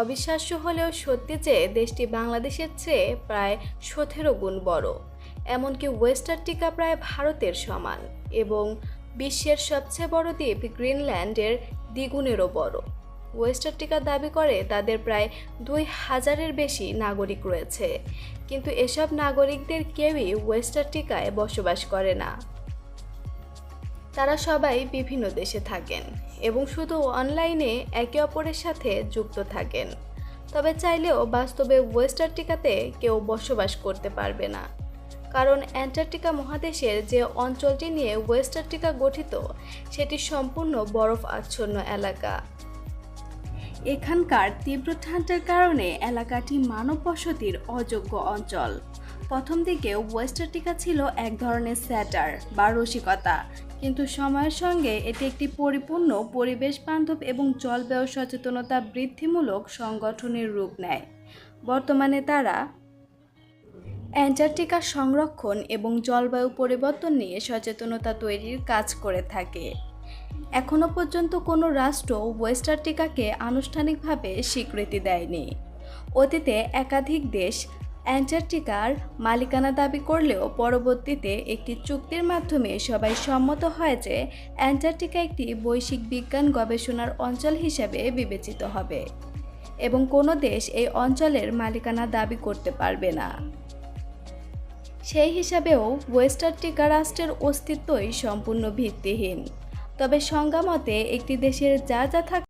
অবিশ্বাস্য হলেও সত্যি যে দেশটি বাংলাদেশের চেয়ে প্রায় 17 গুণ বড়। এমনকি ওয়েস্ট আর্কটিকা প্রায় ভারতের সমান এবং বিশ্বের সবচেয়ে বড় দ্বীপ গ্রিনল্যান্ডের দ্বিগুণেরও বড়। ওয়েস্ট আর্কটিকা দাবি করে তাদের প্রায় 2000-এর বেশি নাগরিক রয়েছে, কিন্তু এসব নাগরিকদের কেউই ওয়েস্ট আর্কটিকায় বসবাস করে না। তারা সবাই বিভিন্ন দেশে থাকেন এবং শুধু অনলাইনে একে অপরের সাথে যুক্ত থাকেন। তবে চাইলেও বাস্তবে ওয়েস্ট আর্কটিকাতে কেউ বসবাস করতে পারবে না, কারণ অ্যান্টার্কটিকা মহাদেশের যে অঞ্চলটি নিয়ে ওয়েস্ট আর্কটিকা গঠিত সেটি সম্পূর্ণ বরফ আচ্ছন্ন এলাকা। এখানকার তীব্র ঠান্ডার কারণে এলাকাটি মানব বসতির অযোগ্য অঞ্চল। প্রথম দিকে ওয়েস্ট আর্কটিকা ছিল এক ধরনের স্যাটার বা রসিকতা, কিন্তু সময়ের সঙ্গে এটি একটি পরিপূর্ণ পরিবেশ বান্ধব এবং জলবায়ু সচেতনতা বৃদ্ধিমূলক সংগঠনের রূপ নেয়। বর্তমানে তারা অ্যান্টার্কটিকা সংরক্ষণ এবং জলবায়ু পরিবর্তন নিয়ে সচেতনতা তৈরির কাজ করে থাকে। এখনও পর্যন্ত কোনো রাষ্ট্র ওয়েস্ট আর্কটিকাকে আনুষ্ঠানিকভাবে স্বীকৃতি দেয়নি। অতীতে একাধিক দেশ অ্যান্টার্কটিকার মালিকানা দাবি করলেও পরবর্তীতে একটি চুক্তির মাধ্যমে সবাই সম্মত হয় যে অ্যান্টার্কটিকা একটি বৈশ্বিক বিজ্ঞান গবেষণার অঞ্চল হিসেবে বিবেচিত হবে এবং কোনো দেশ এই অঞ্চলের মালিকানা দাবি করতে পারবে না। সেই হিসাবেও ওয়েস্ট আর্কটিকা রাষ্ট্রের অস্তিত্বই সম্পূর্ণ ভিত্তিহীন। তবে সংজ্ঞা মতে একটি দেশের যা যা থাকে